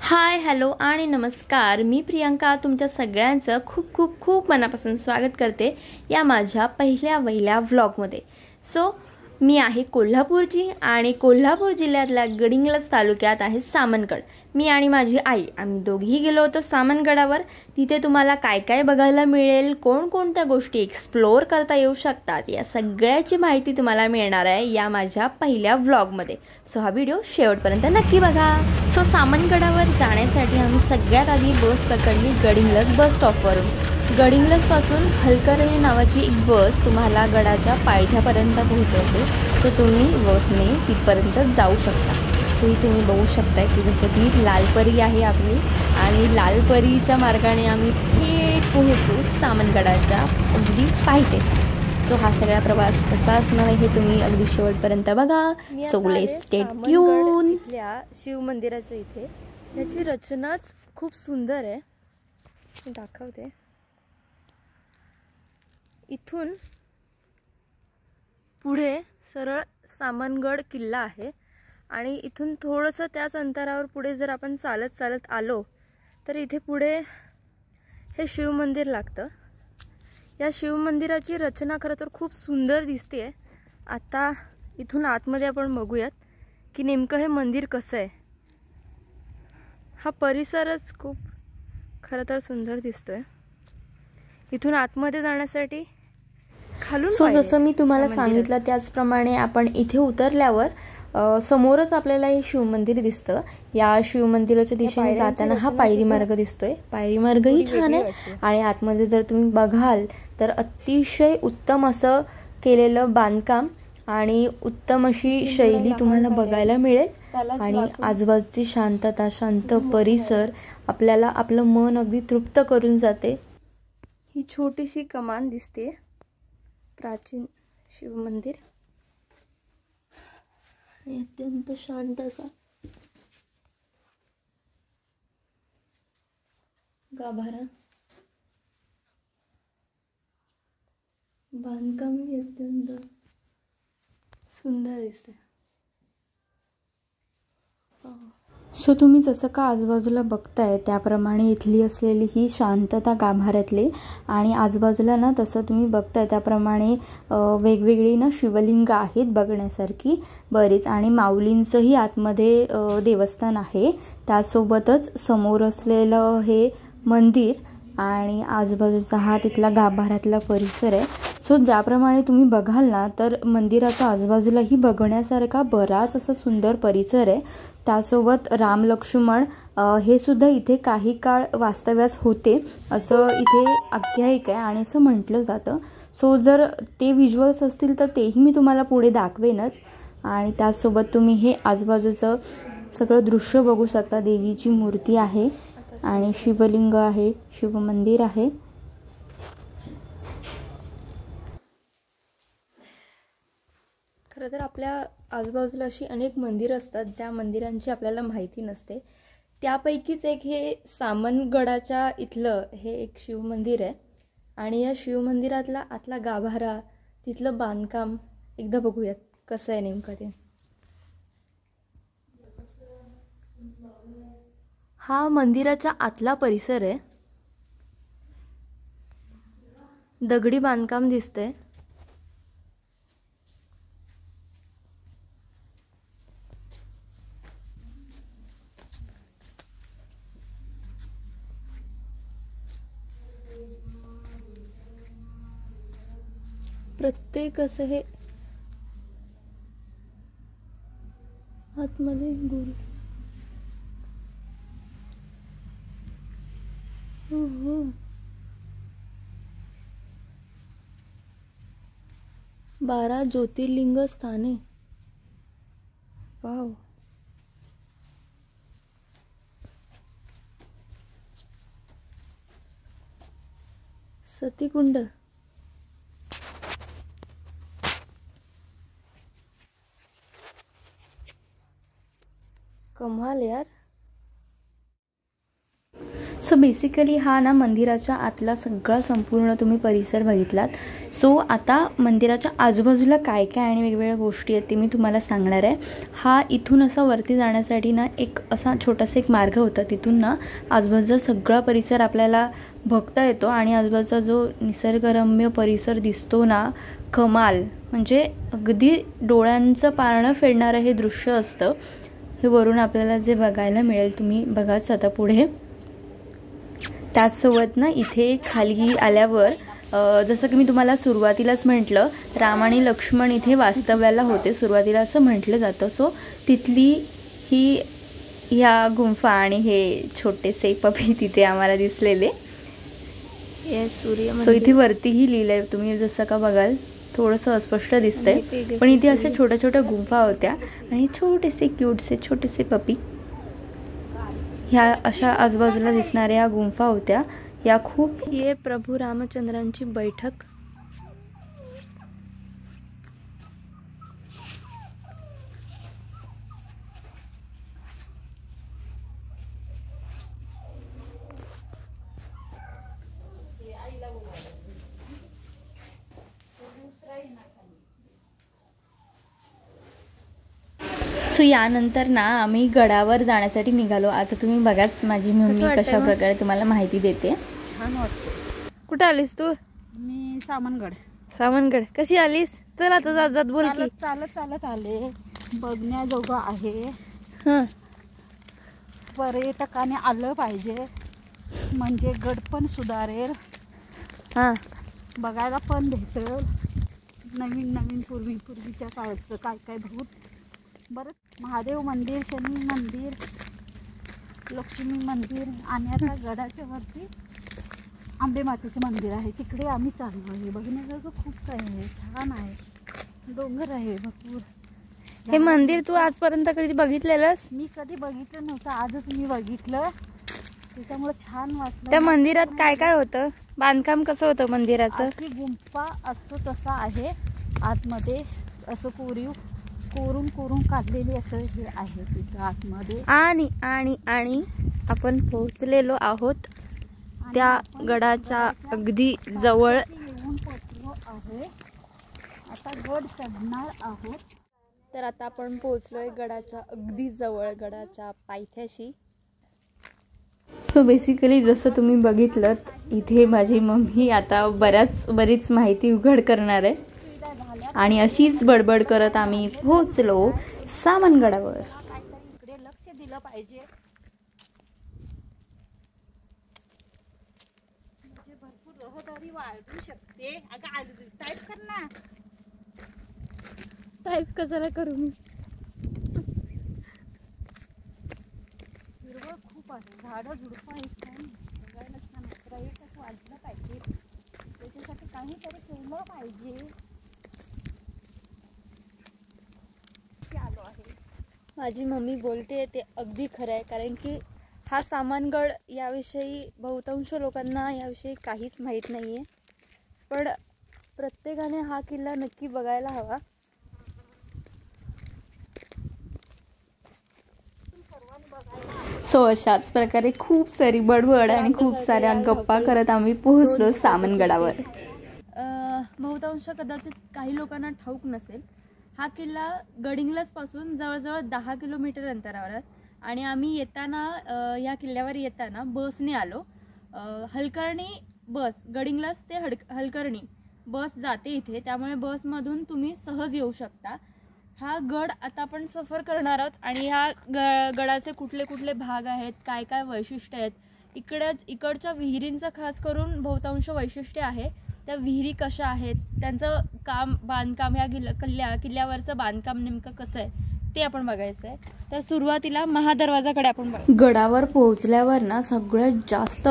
Hi hello आणि नमस्कार. मी प्रियंका तुमच्या सगळ्यांचं खूप खूप खूप मनापासून स्वागत करते या माझ्या पहिल्या व्लॉगमध्ये. सो मी आहे कोल्हापूरची आणि कोल्हापूर जिल्ह्यातल्या गडिंग्लज तालुक्यात आहे सामनगड. मी आणि माझी आई आम्ही दोघीही गेलो होतो सामनगडावर. तिथे तुम्हाला काय काय बघायला मिळेल, कोणकोणत्या गोष्टी एक्सप्लोअर करता येऊ शकतात या सगळ्याची माहिती तुम्हाला मिळणार आहे या माझ्या पहिल्या व्लॉगमध्ये. सो हा व्हिडिओ शेवटपर्यंत नक्की बघा. सो सामनगडावर जाण्यासाठी आम्ही सगळ्यात आधी बस पकडली गडिंग्लज बस स्टॉपवरून. गडिंग्लजपासून हलकर्णी नावाची एक बस तुम्हाला गडाच्या पायथ्यापर्यंत पोहोचवते. सो तुम्ही बसने तिथपर्यंत जाऊ शकता. सो ही तुम्ही बघू शकताय की जसं की लालपरी आहे आपली आणि लालपरीच्या मार्गाने आम्ही थेट पोहोचू सामनगडाच्या अगदी पायथ्याशी. सो हा सगळा प्रवास कसा असणार आहे हे तुम्ही अगदी शेवटपर्यंत बघा. So let's stay tune. इथल्या शिव मंदिराच्या इथे याची रचनाच खूप सुंदर आहे. दाखवते. इथून पुढे सरळ सामनगड किल्ला आहे आणि इथून थोडंसं त्याच अंतरावर पुढे जर आपण चालत चालत आलो तर इथे पुढे हे शिव मंदिर लागतं. या शिव मंदिराची रचना खरं तर खूप सुंदर दिसते. आता इथून आतमध्ये आपण बघूयात की नेमकं हे मंदिर कसं आहे. हा परिसरच खूप खरं तर सुंदर दिसतोय. इथून आतमध्ये जाण्यासाठी खालून सो जसं मी तुम्हाला सांगितलं त्याचप्रमाणे आपण इथे उतरल्यावर समोरच आपल्याला हे शिवमंदिर दिसतं. या शिवमंदिराच्या दिशेने जाताना हा पायरी मार्ग दिसतोय. पायरी मार्गही छान आहे आणि आतमध्ये जर तुम्ही बघाल तर अतिशय उत्तम असं केलेलं बांधकाम आणि उत्तम अशी शैली तुम्हाला बघायला मिळेल आणि आजूबाजूची शांतता, शांत परिसर आपल्याला आपलं मन अगदी तृप्त करून जाते. ही छोटीशी कमान दिसते, प्राचीन शिव मंदिर आणि अत्यंत शांत असा गाभारा. बांधकामही अत्यंत सुंदर दिसते. सो तुम्ही जसं का आजूबाजूला बघताय त्याप्रमाणे इथली असलेली ही शांतता गाभाऱ्यातली आणि आजूबाजूला ना तसं तुम्ही बघताय त्याप्रमाणे वेगवेगळी ना शिवलिंग आहेत बघण्यासारखी बरीच आणि माऊलींचंही आतमध्ये देवस्थान आहे. त्यासोबतच समोर असलेलं हे मंदिर आणि आजूबाजूचा हा तिथला गाभाऱ्यातला परिसर आहे. सो ज्याप्रमाणे तुम्ही बघाल ना तर मंदिराच्या आजूबाजूलाही बघण्यासारखा बराच असा सुंदर परिसर आहे. त्यासोबत राम लक्ष्मण हे सुद्धा इथे काही काळ वास्तव्यास होते असं इथे आख्यायिक आहे आणि असं म्हटलं जातं. सो जर ते व्हिज्युअल्स असतील तर तेही मी तुम्हाला पुढे दाखवेनच. आणि त्यासोबत तुम्ही हे आजूबाजूचं सगळं दृश्य बघू शकता. देवीची मूर्ती आहे आणि शिवलिंग आहे, शिवमंदिर आहे. खरं तर आपल्या आजूबाजूला अशी अनेक मंदिरं असतात त्या मंदिरांची आपल्याला माहिती नसते. त्यापैकीच एक हे सामनगडाच्या इथलं हे एक शिवमंदिर आहे आणि या शिवमंदिरातला आतला गाभारा, तिथलं बांधकाम एकदा बघूयात कसं आहे नेमकं ते. हा मंदिराचा आतला परिसर आहे. दगडी बांधकाम दिसतंय. प्रत्येक असं हे आतमध्ये गुरुस्थान. हो 12 ज्योतिर्लिंग स्थाने. वाव. सतीकुंड. कमाल यार. सो बेसिकली हा ना मंदिराच्या आतला सगळा संपूर्ण तुम्ही परिसर बघितलात. सो आता मंदिराच्या आजूबाजूला काय काय आणि वेगवेगळ्या गोष्टी आहेत ते मी तुम्हाला सांगणार आहे. हा इथून असा वरती जाण्यासाठी ना एक असा छोटासा एक मार्ग होता. तिथून ना आजूबाजूचा सगळा परिसर आपल्याला बघता येतो आणि आजूबाजूचा जो निसर्गरम्य परिसर दिसतो ना, कमाल. म्हणजे अगदी डोळ्यांचं पारणं फेडणारं हे दृश्य असतं. हे वरून आपल्याला जे बघायला मिळेल तुम्ही बघाच आता पुढे. त्याचसोबत ना इथे खाली आल्यावर जसं की मी तुम्हाला सुरुवातीलाच म्हटलं, राम आणि लक्ष्मण इथे वास्तव्याला होते सुरुवातीला असं म्हटलं जातं. सो तिथली ही ह्या गुंफा आणि हे छोटेसे पपी तिथे आम्हाला दिसलेले. सो इथे वरतीही लिहिलंय तुम्ही जसं का बघाल, थोडंसं अस्पष्ट दिसतंय पण इथे अशा छोट्या छोट्या गुंफा होत्या आणि छोटेसे क्यूटसे छोटेसे पपी ह्या अशा आजूबाजूला दिसणाऱ्या गुंफा होत्या. या खूप ये प्रभू रामचंद्रांची बैठक. सो यानंतर ना आम्ही गडावर जाण्यासाठी निघालो. आता तुम्ही बघाच माझी मम्मी कशा प्रकारे तुम्हाला माहिती देते. छान वाटते. कुठे आलीस तू? मी सामनगड. सामनगड कशी आलीस? चल आता जात जात बोल की. चालत चालत आले. बघण्याजोगं आहे. हां, पर्यटकाने आलं पाहिजे म्हणजे गड पण सुधारेल, हां, बघायला पण भेटेल. नवीन नवीन पूर्वीच्या काळाचं काय काय भूत. बरं, महादेव मंदिर, शनी मंदिर, लक्ष्मी मंदिर आणि आता गडाच्या वरती आंबे मातेचे मंदिर आहे. तिकडे आम्ही चाललो आहे. बघण्याजोगं खूप काय आहे. छान आहे. डोंगर आहे भरपूर. हे मंदिर तू आजपर्यंत कधी बघितलेलंस? मी कधी बघितलं नव्हतं, आजच मी बघितलं. त्याच्यामुळे छान वाटलं. त्या मंदिरात काय काय होतं? बांधकाम कसं होतं मंदिराचं? ती गुंफा असतो तसा आहे. आतमध्ये असं कोरून काढलेली असं हे आहे तिथं आतमध्ये. आणि आणि आणि आपण पोहोचलेलो आहोत त्या गडाच्या अगदी जवळ. येऊन पोहोचलो आहे. आता गड चढणार आहोत. तर आता आपण पोहोचलोय गडाच्या अगदी जवळ, गडाच्या पायथ्याशी. सो बेसिकली जसं तुम्ही बघितलं, इथे माझी मम्मी आता बरीच माहिती उघड करणार आहे आणि अशीच बडबड करत आम्ही पोहोचलो सामनगडावर. इकडे लक्ष दिलं पाहिजे. म्हणजे भरपूर रहदारी वाढू शकते. अगं टाईप कर ना. टाईप कशाला करू मी? हिरवळ खूप आहे. झाडं झुडपं आहेत. काय बघायला छान. पर्यटक वाढलं पाहिजे. त्याच्यासाठी काहीतरी केलं पाहिजे. आलो आहे. माझी मम्मी बोलते ते अगदी खरं आहे. कारण की हा सामनगड याविषयी बहुतांश लोकांना याविषयी काहीच माहीत नाही आहे. पण प्रत्येकाने हा किल्ला नक्की बघायला हवा. सो अशाच प्रकारे खूप सारी बडबड आणि खूप साऱ्या गप्पा करत आम्ही पोहोचलो सामनगडावर. बहुतांश कदाचित काही लोकांना ठाऊक नसेल, हा किल्ला गडिंग्लज पासून जवळजवळ 10 किलोमीटर अंतरावर आहे. आणि आम्ही येताना या किल्ल्यावर येताना बसने आलो. हलकर्णी बस, गडिंग्लज ते हलकर्णी बस जाते इथे. त्यामुळे बसमधून तुम्ही सहज येऊ शकता. हा गड आता आपण सफर करणार आहोत आणि ह्या गडाचे कुठले कुठले भाग आहेत, काय काय वैशिष्ट्य आहेत, इकडच्या विहिरींचं खास करून बहुतांश वैशिष्ट्य आहे. त्या विहिरी कशा आहेत, त्यांचं बांधकाम, या किल्ल्यावरचं बांधकाम नेमकं कसं आहे ते आपण बघायचं आहे. तर सुरुवातीला महादरवाजाकडे आपण गडावर पोहोचल्यावर ना सगळ्यात जास्त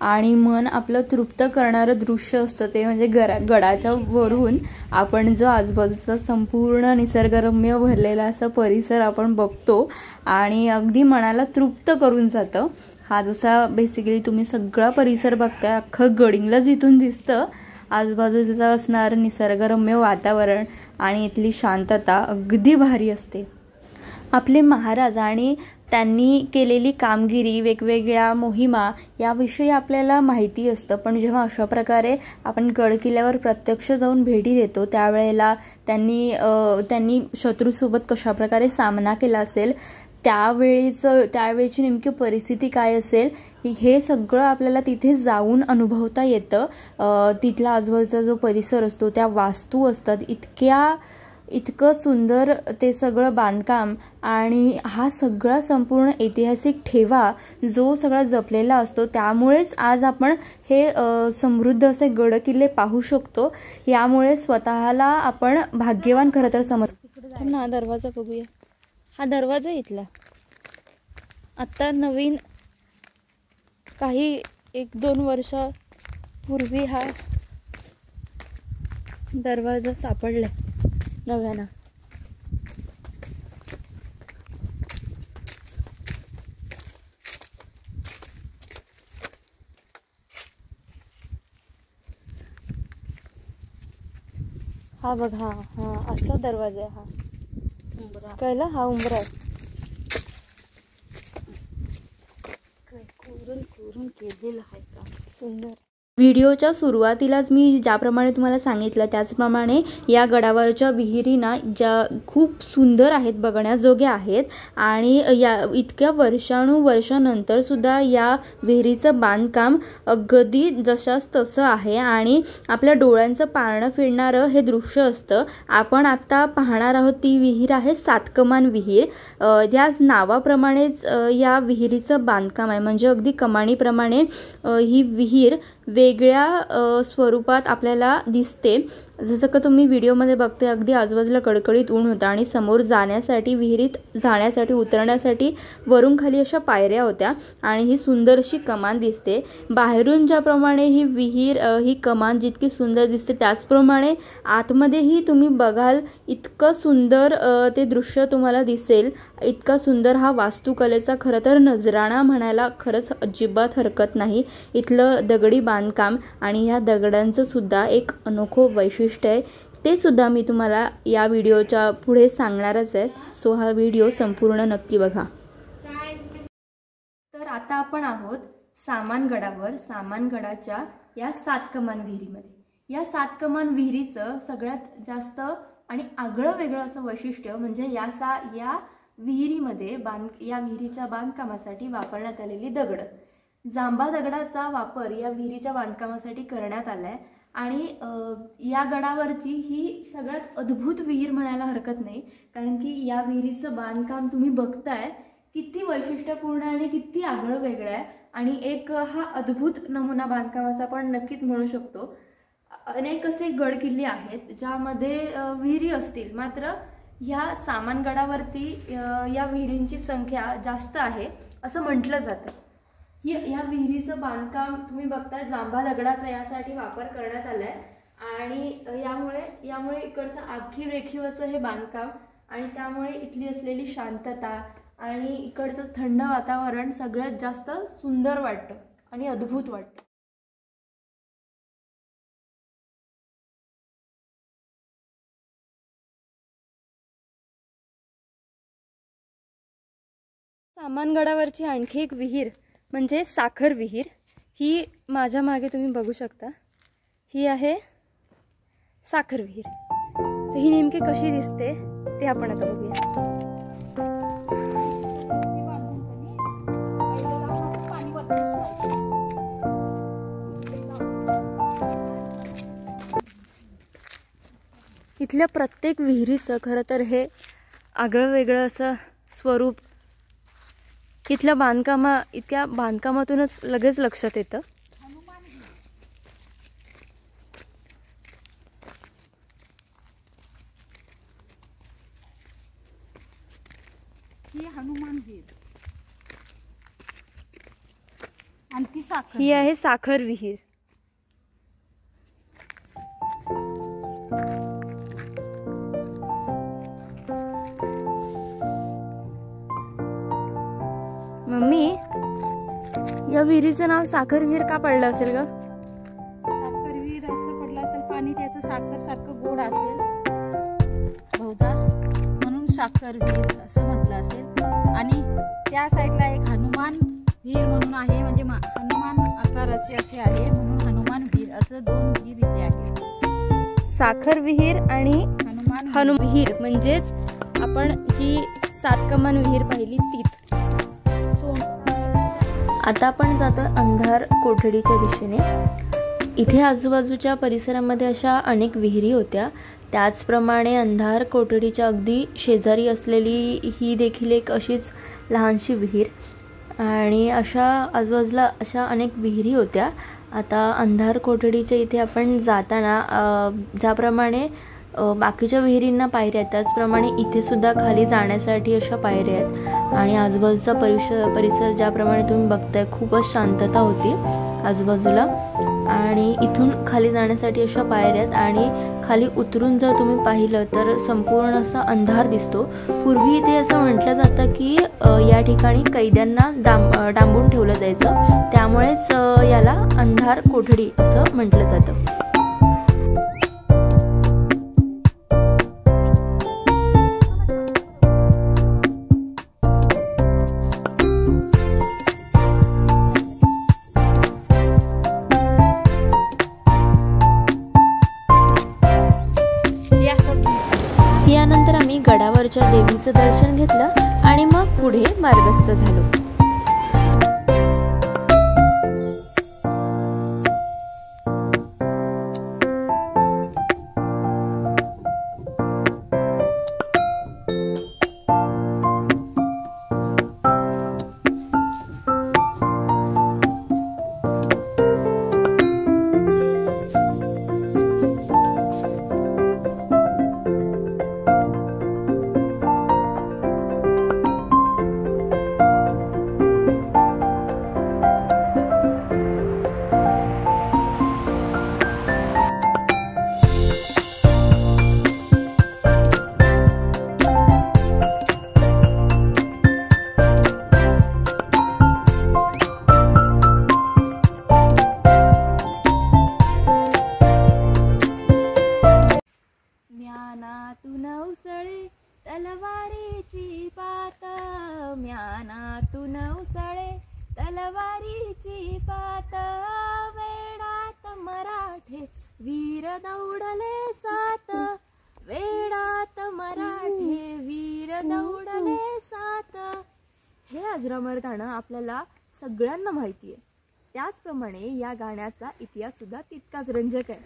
आणि मन आपलं तृप्त करणारं दृश्य असतं ते म्हणजे गडाच्या वरून आपण जो आजूबाजूचा संपूर्ण निसर्गरम्य भरलेला असा परिसर आपण बघतो आणि अगदी मनाला तृप्त करून जातं. हा जसा बेसिकली तुम्ही सगळा परिसर बघताय, अख्खं गडिंग्लज इथून दिसतं. आजूबाजूचं असणारं निसर्गरम्य वातावरण आणि इथली शांतता अगदी भारी असते. आपले महाराज आणि त्यांनी केलेली कामगिरी, वेगवेगळ्या मोहिमा याविषयी आपल्याला माहिती असतं. पण जेव्हा अशा प्रकारे आपण गड किल्ल्यावर प्रत्यक्ष जाऊन भेटी देतो त्यावेळेला त्यांनी शत्रूसोबत कशाप्रकारे सामना केला असेल, त्यावेळेची नेमकी परिस्थिती काय असेल, हे सगळं आपल्याला तिथे जाऊन अनुभवता येतं. तिथला आजूबाजूचा जो परिसर असतो, त्या वास्तू असतात, इतकं सुंदर ते सगळं बांधकाम आणि हा सगळा संपूर्ण ऐतिहासिक ठेवा जो सगळा जपलेला असतो, त्यामुळेच आज आपण हे समृद्ध असे गड किल्ले पाहू शकतो. यामुळे स्वतःला आपण भाग्यवान खरं तर समजतो. हा दरवाजा बघूया. हा दरवाजा इथला आत्ता नवीन काही 1-2 वर्षापूर्वी हा दरवाजा सापडलाय नव्यानं. हा बघ, हा असा दरवाजा आहे. हा उंबरा कळला, हा उंबरा आहे. कोरून केलेलं आहे का सुंदर. व्हिडिओच्या सुरुवातीलाच मी ज्याप्रमाणे तुम्हाला सांगितलं त्याचप्रमाणे या गडावरच्या विहिरीना ज्या खूप सुंदर आहेत, बघण्याजोग्या आहेत. आणि या इतक्या वर्षानुवर्षानंतर सुद्धा या विहिरीचं बांधकाम अगदी जशास तसं आहे आणि आपल्या डोळ्यांचं पारणं फिरणारं हे दृश्य असतं. आपण आत्ता पाहणार आहोत ती विहीर आहे सातकमान विहीर. या नावाप्रमाणेच या विहिरीचं बांधकाम आहे, म्हणजे अगदी कमानीप्रमाणे ही विहीर वेगळ्या स्वरूपात आपल्याला दिसते. जसं का तुम्ही व्हिडिओमध्ये बघते, अगदी आजूबाजूला कडकडीत ऊन होता आणि समोर जाण्यासाठी, विहिरीत जाण्यासाठी, उतरण्यासाठी वरून खाली अशा पायऱ्या होत्या आणि ही सुंदरशी कमान दिसते. बाहेरून ज्याप्रमाणे ही विहीर, ही कमान जितकी सुंदर दिसते त्याचप्रमाणे आतमध्येही तुम्ही बघाल इतकं सुंदर ते दृश्य तुम्हाला दिसेल. इतका सुंदर हा वास्तुकलेचा खरं तर नजराणा म्हणायला खरंच अजिबात हरकत नाही. इथलं दगडी बांधकाम आणि ह्या दगडांचं सुद्धा एक अनोखं वैशिष्ट्य आहे, ते सुद्धा मी तुम्हाला या व्हिडिओच्या पुढे सांगणारच आहे. सो हा व्हिडिओ संपूर्ण नक्की बघा. तर आता आपण आहोत सामानगडावर, सामानगडाच्या या सातकमान विहिरीमध्ये. या सातकमान विहिरीचं सगळ्यात जास्त आणि आगळं वेगळं असं वैशिष्ट्य म्हणजे या विहिरीमध्ये या विहिरीच्या बांधकामासाठी वापरण्यात आलेली दगड, जांभा दगडाचा वापर या विहिरीच्या बांधकामासाठी करण्यात आलाय. आणि या गडावरची ही सगळ्यात अद्भुत विहीर म्हणायला हरकत नाही, कारण की या विहिरीचं बांधकाम तुम्ही बघताय किती वैशिष्ट्यपूर्ण आणि किती आगळं वेगळं आहे. आणि एक हा अद्भुत नमुना बांधकामाचा आपण नक्कीच म्हणू शकतो. अनेक असे गड किल्ले आहेत ज्यामध्ये विहिरी असतील, मात्र ह्या सामानगडावरती या विहिरींची संख्या जास्त आहे असं म्हटलं जातं. या विहिरीचं बांधकाम तुम्ही बघताय जांभा दगडाचा यासाठी वापर करण्यात आलाय आणि यामुळे इकडचं आखीव रेखीव असं हे बांधकाम आणि त्यामुळे इथली असलेली शांतता आणि इकडचं थंड वातावरण सगळ्यात जास्त सुंदर वाटतं आणि अद्भुत वाटतं. सामानगडावरची आणखी एक विहीर म्हणजे साखर विहीर. ही माझ्या मागे तुम्ही बघू शकता, ही आहे साखर विहीर. तर ही नेमकी कशी दिसते ते आपण आता बघूया. इथल्या प्रत्येक विहिरीचं खरं तर हे आगळं वेगळं असं स्वरूप इथल्या इतक्या बांधकामातूनच लगेच लक्षात येतं. ही हनुमान विहीर आणि ती साखर, ही आहे साखर विहीर. मम्मी, या विहिरीचं नाव साखर विहीर का पडलं असेल ग? साखर विहीर असं पडलं असेल, पाणी त्याचं साखर सारखं गोड असेल बहुधा, म्हणून साखर विहीर असं म्हटलं असेल. आणि त्या साईडला एक हनुमान विहीर म्हणून आहे, म्हणजे हनुमान आकाराची अशी आहे म्हणून हनुमान विहीर, असं 2 विहीर इथे आहेत. साखर विहीर आणि हनुमान विहीर म्हणजेच आपण जी 7 कमान विहीर पाहिली तीच. आता आपण जातो अंधार कोठडीच्या दिशेने. इथे आजूबाजूच्या परिसरामध्ये अशा अनेक विहिरी होत्या. त्याचप्रमाणे अंधार कोठडीच्या अगदी शेजारी असलेली ही देखील एक अशीच लहानशी विहीर आणि अशा आजूबाजूला अशा अनेक विहिरी होत्या. आता अंधार कोठडीच्या इथे आपण जाताना ज्याप्रमाणे बाकीच्या विहिरींना पायऱ्या आहेत त्याचप्रमाणे इथे सुद्धा खाली जाण्यासाठी अशा पायऱ्या आहेत आणि आजूबाजूचा परिसर ज्याप्रमाणे तुम्ही बघताय खूपच शांतता होती आजूबाजूला आणि इथून खाली जाण्यासाठी अशा पायऱ्या आहेत आणि खाली उतरून जर तुम्ही पाहिलं तर संपूर्ण असा अंधार दिसतो. पूर्वी इथे असं म्हटलं जातं की या ठिकाणी कैद्यांना डांबून ठेवलं जायचं, त्यामुळेच याला अंधार कोठडी असं म्हटलं जातं. यानंतर आम्ही गडावरच्या देवीचं दर्शन घेतलं आणि मग पुढे मार्गस्थ झालो. म्यानातून उसळे तलवारीची पात, म्यानातून उसळे तलवारीची पात, वेडात मराठे वीर दौडले सात, वेडात मराठे वीर दौडले सात. हे अजरामर गाणं आपल्याला सगळ्यांना माहिती आहे. त्याचप्रमाणे या गाण्याचा इतिहास सुद्धा तितकाच रंजक आहे,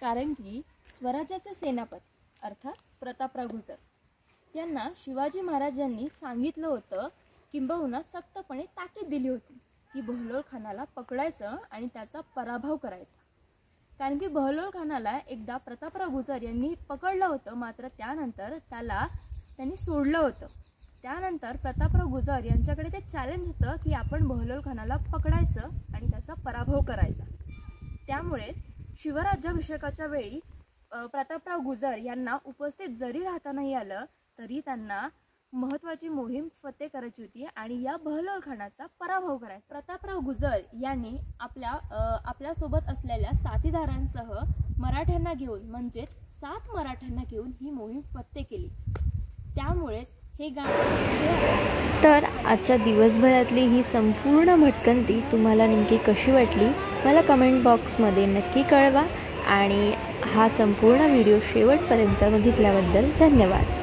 कारण की स्वराज्याचे सेनापती अर्थात प्रतापराव गुजर यांना शिवाजी महाराजांनी सांगितलं होतं, किंबहुना सक्तपणे ताकीद दिली होती की बहलोल खानाला पकडायचं आणि त्याचा पराभव करायचा. कारण की बहलोल खानाला एकदा प्रतापराव गुजर यांनी पकडलं होतं, मात्र त्यानंतर त्यांनी सोडलं होतं. त्यानंतर प्रतापराव गुजर यांच्याकडे ते चॅलेंज होतं की आपण बहलोल खानाला पकडायचं आणि त्याचा पराभव करायचा. त्यामुळे शिवराज्याभिषेकाच्या वेळी प्रतापराव गुजर यांना उपस्थित जरी राहता नाही आलं तरी त्यांना महत्त्वाची मोहीम फतेह करायची होती आणि या बहलोल खानाचा पराभव करायचा. प्रतापराव गुजर यांनी आपल्यासोबत असलेल्या साथीदारांसह मराठ्यांना घेऊन म्हणजेच 7 मराठ्यांना घेऊन ही मोहीम फतेह केली. त्यामुळेच हे गाणं. तर आजच्या दिवसभरातली ही संपूर्ण भटकंती तुम्हाला नेमकी कशी वाटली मला कमेंट बॉक्समध्ये नक्की कळवा आणि हा संपूर्ण व्हिडिओ शेवटपर्यंत बघितल्याबद्दल धन्यवाद.